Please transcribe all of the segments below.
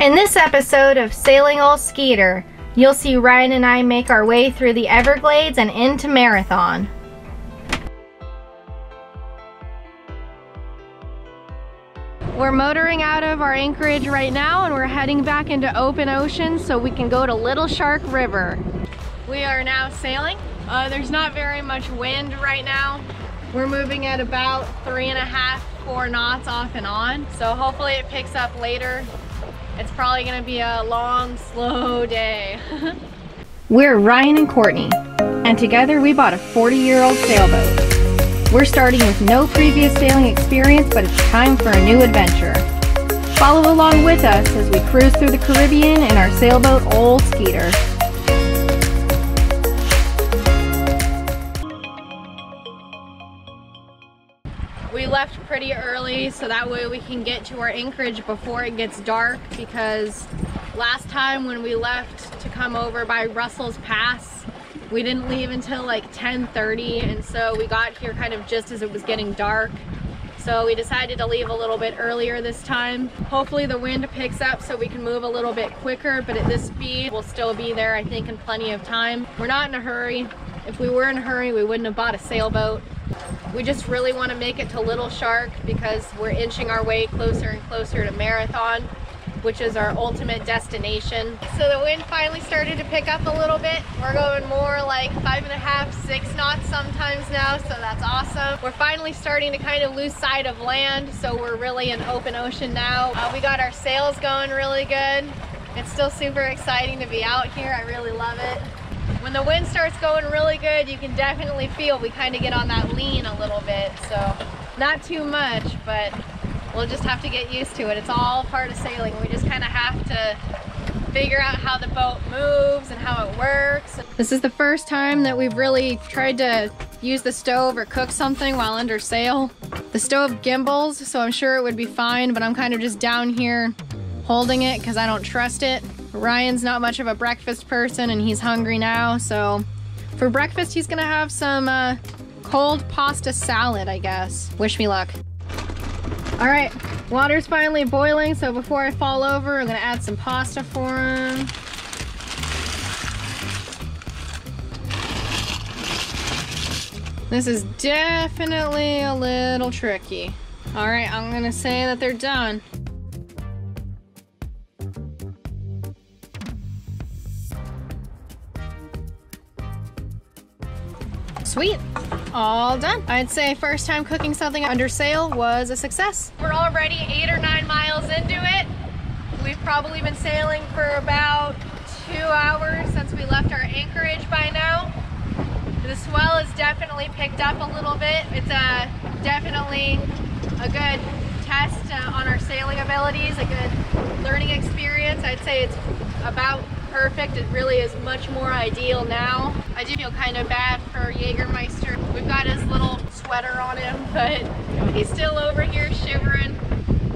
In this episode of Sailing Ole Skeeter, you'll see Ryan and I make our way through the Everglades and into Marathon. We're motoring out of our anchorage right now and we're heading back into open ocean so we can go to Little Shark River. We are now sailing. There's not very much wind right now. We're moving at about 3.5, 4 knots off and on. So hopefully it picks up later. It's probably gonna be a long, slow day. We're Ryan and Courtney, and together we bought a 40-year-old sailboat. We're starting with no previous sailing experience, but it's time for a new adventure. Follow along with us as we cruise through the Caribbean in our sailboat Ole Skeeter. We left pretty early so that way we can get to our anchorage before it gets dark, because last time when we left to come over by Russell's Pass, we didn't leave until like 10:30, and so we got here kind of just as it was getting dark. So we decided to leave a little bit earlier this time. Hopefully the wind picks up so we can move a little bit quicker, but at this speed we'll still be there, I think, in plenty of time. We're not in a hurry. If we were in a hurry, we wouldn't have bought a sailboat. We just really want to make it to Little Shark because we're inching our way closer and closer to Marathon, which is our ultimate destination. So the wind finally started to pick up a little bit. We're going more like 5.5, 6 knots sometimes now, so that's awesome. We're finally starting to kind of lose sight of land, so we're really in open ocean now. We got our sails going really good. It's still super exciting to be out here. I really love it. When the wind starts going really good, you can definitely feel we kind of get on that lean a little bit. So not too much, but we'll just have to get used to it. It's all part of sailing. We just kind of have to figure out how the boat moves and how it works. This is the first time that we've really tried to use the stove or cook something while under sail. The stove gimbals, so I'm sure it would be fine, but I'm kind of just down here holding it because I don't trust it. Ryan's not much of a breakfast person and he's hungry now, so for breakfast he's gonna have some cold pasta salad, I guess. Wish me luck. All right, water's finally boiling, so before I fall over, I'm gonna add some pasta for him. This is definitely a little tricky. All right, I'm gonna say that they're done. Sweet, all done. I'd say first time cooking something under sail was a success. We're already 8 or 9 miles into it. We've probably been sailing for about 2 hours since we left our anchorage by now. The swell has definitely picked up a little bit. It's definitely a good test on our sailing abilities, a good learning experience. I'd say it's about perfect. It really is much more ideal now. I do feel kind of bad for Jägermeister. We've got his little sweater on him, but he's still over here shivering.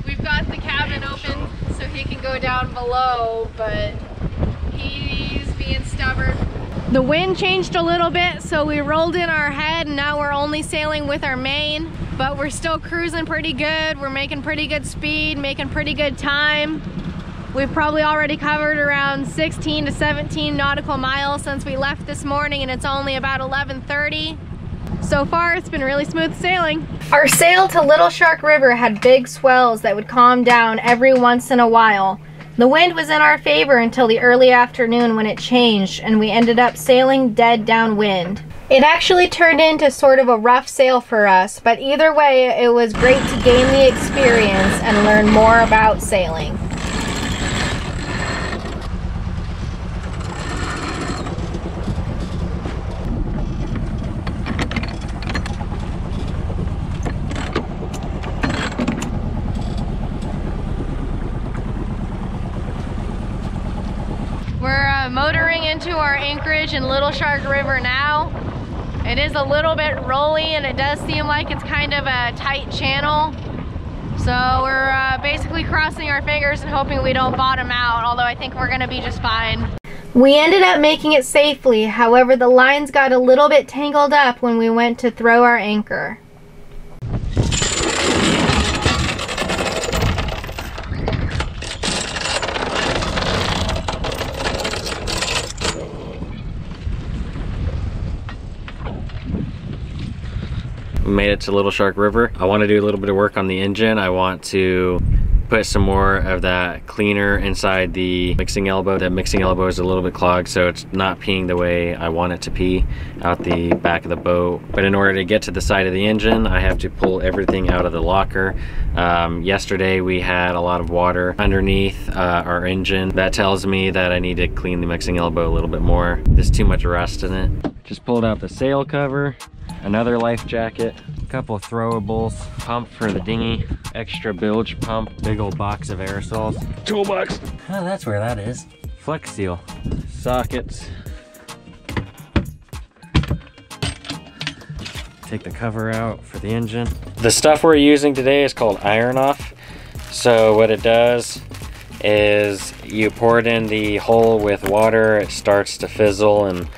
We've got the cabin open so he can go down below, but he's being stubborn. The wind changed a little bit, so we rolled in our head and now we're only sailing with our main, but we're still cruising pretty good. We're making pretty good speed, making pretty good time. We've probably already covered around 16 to 17 nautical miles since we left this morning, and it's only about 11:30. So far, it's been really smooth sailing. Our sail to Little Shark River had big swells that would calm down every once in a while. The wind was in our favor until the early afternoon when it changed, and we ended up sailing dead downwind. It actually turned into sort of a rough sail for us, but either way, it was great to gain the experience and learn more about sailing. Motoring into our anchorage in Little Shark River now. It is a little bit rolly and it does seem like it's kind of a tight channel. So we're basically crossing our fingers and hoping we don't bottom out, although I think we're gonna be just fine. We ended up making it safely, however the lines got a little bit tangled up when we went to throw our anchor. We made it to Little Shark River. I want to do a little bit of work on the engine. I want to put some more of that cleaner inside the mixing elbow. That mixing elbow is a little bit clogged, so it's not peeing the way I want it to pee out the back of the boat. But in order to get to the side of the engine, I have to pull everything out of the locker. Yesterday we had a lot of water underneath our engine. That tells me that I need to clean the mixing elbow a little bit more. There's too much rust in it. Just pulled out the sail cover, another life jacket, a couple of throwables, pump for the dinghy, extra bilge pump, big old box of aerosols, toolbox. Oh, that's where that is. Flex seal, sockets. Take the cover out for the engine. The stuff we're using today is called iron off. So what it does is you pour it in the hole with water, it starts to fizzle and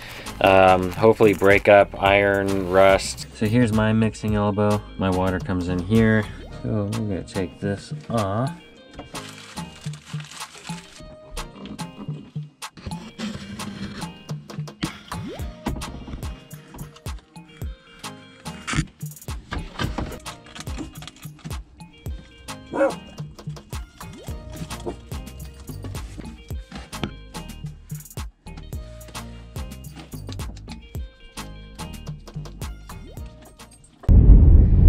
hopefully break up iron rust. So here's my mixing elbow. My water comes in here. So I'm gonna take this off.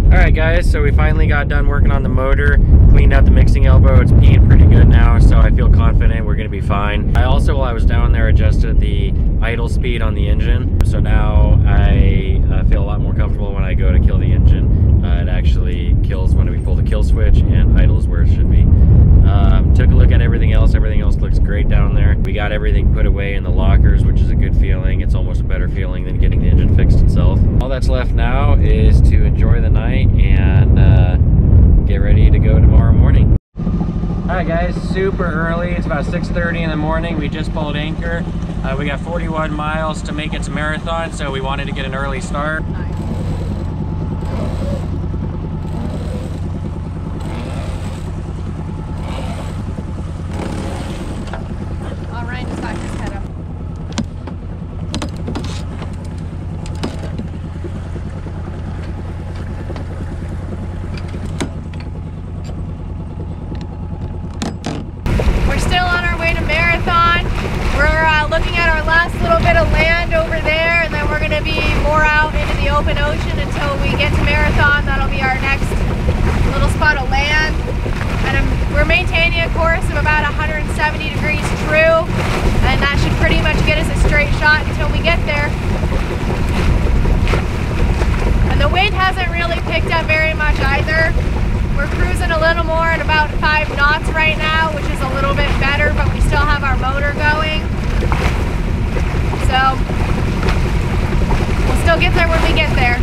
Alright guys, so we finally got done working on the motor, cleaned out the mixing elbow. It's peeing pretty good now, so I feel confident we're going to be fine. I also, while I was down there, adjusted the idle speed on the engine. So now I feel a lot more comfortable when I go to kill the engine. It actually kills when we pull the kill switch and idles where it should be. Took a look at everything else. Everything else looks great down there. We got everything put away in the lockers, which is a good feeling. It's almost a better feeling than getting the engine fixed itself. All that's left now is to enjoy the night and get ready to go tomorrow morning. Alright guys, super early. It's about 6:30 in the morning. We just pulled anchor. We got 41 miles to make it to Marathon, so we wanted to get an early start. Looking at our last little bit of land over there, and then we're going to be more out into the open ocean until we get to Marathon. That'll be our next little spot of land. And we're maintaining a course of about 170 degrees true, and that should pretty much get us a straight shot until we get there. And the wind hasn't really picked up very much either. We're cruising a little more at about 5 knots right now, which is a little bit better, but we still have our motor going. So we'll still get there when we get there.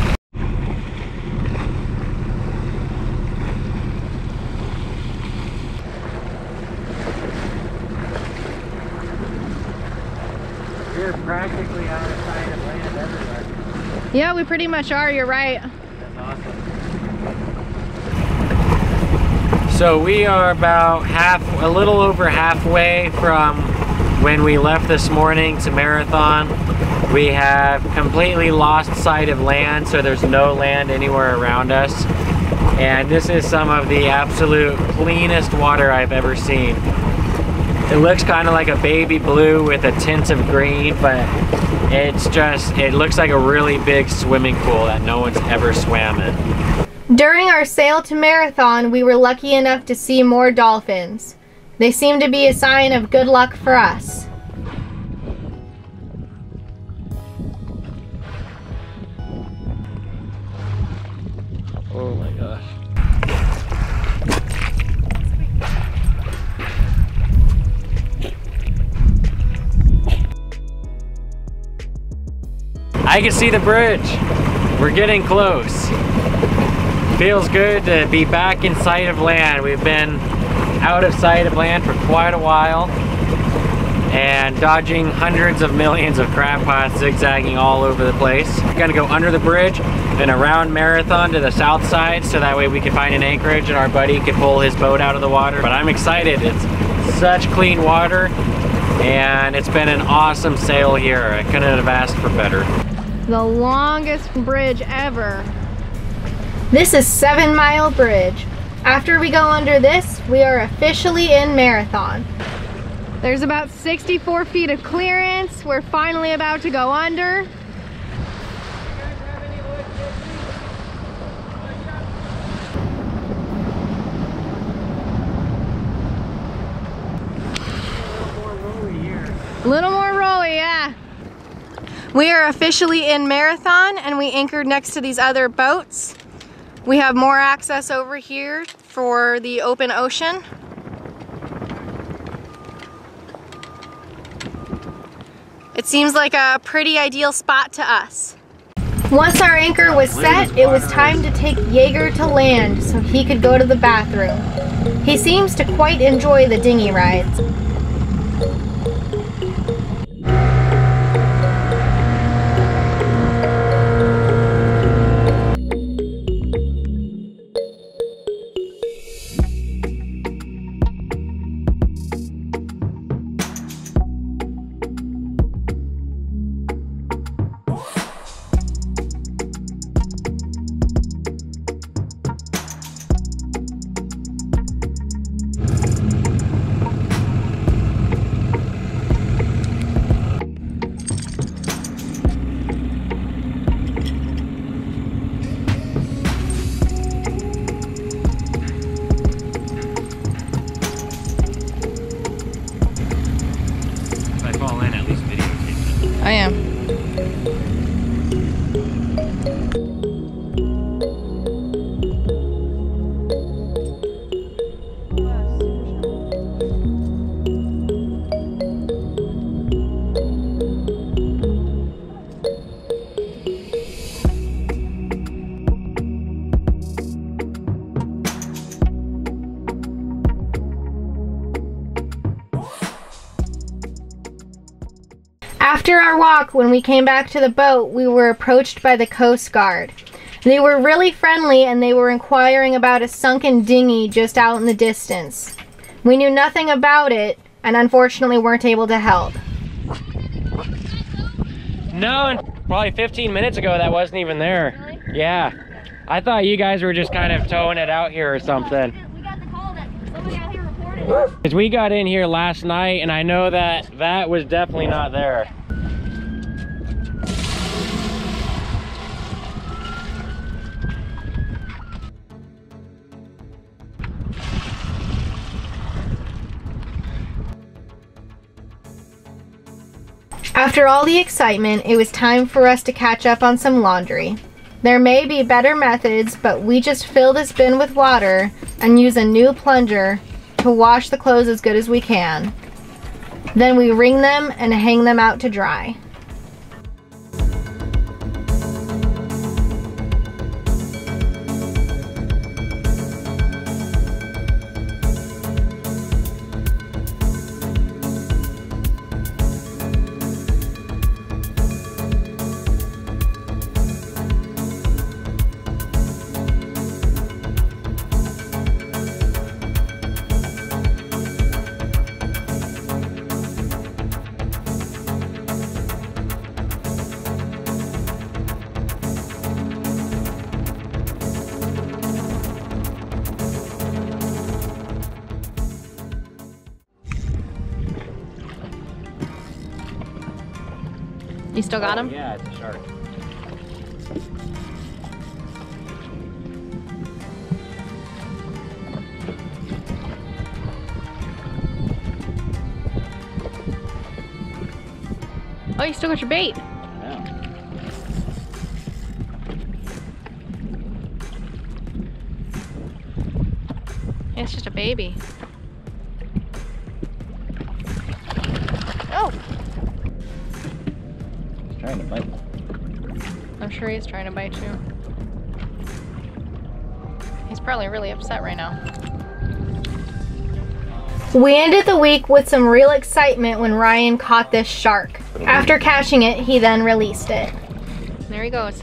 We're practically out of sight of land everywhere. Yeah, we pretty much are, you're right. That's awesome. So we are about a little over halfway from when we left this morning to Marathon. We have completely lost sight of land, so there's no land anywhere around us. And this is some of the absolute cleanest water I've ever seen. It looks kind of like a baby blue with a tint of green, but it looks like a really big swimming pool that no one's ever swam in. During our sail to Marathon, we were lucky enough to see more dolphins. They seem to be a sign of good luck for us. Oh my gosh. I can see the bridge. We're getting close. Feels good to be back in sight of land. We've been out of sight of land for quite a while and dodging hundreds of millions of crab pots, zigzagging all over the place. We're gonna go under the bridge and around Marathon to the south side, so that way we can find an anchorage and our buddy can pull his boat out of the water. But I'm excited. It's such clean water and it's been an awesome sail here. I couldn't have asked for better. The longest bridge ever. This is 7 Mile Bridge. After we go under this, we are officially in Marathon. There's about 64 feet of clearance. We're finally about to go under. A little more rolly, yeah. We are officially in Marathon and we anchored next to these other boats. We have more access over here for the open ocean. It seems like a pretty ideal spot to us. Once our anchor was set, it was time to take Jaeger to land so he could go to the bathroom. He seems to quite enjoy the dinghy rides. I am. After our walk, when we came back to the boat, we were approached by the Coast Guard. They were really friendly and they were inquiring about a sunken dinghy just out in the distance. We knew nothing about it and unfortunately weren't able to help. No, and probably 15 minutes ago that wasn't even there. Really? Yeah. I thought you guys were just kind of towing it out here or something. We got the call that somebody out here reported. Because we got in here last night and I know that that was definitely not there. After all the excitement, it was time for us to catch up on some laundry. There may be better methods, but we just fill this bin with water and use a new plunger to wash the clothes as good as we can. Then we wring them and hang them out to dry. You still got him? Yeah, it's a shark. Oh, you still got your bait. Yeah. It's just a baby. Oh! Trying to bite. I'm sure he's trying to bite you. He's probably really upset right now. We ended the week with some real excitement when Ryan caught this shark. After catching it, he then released it. There he goes.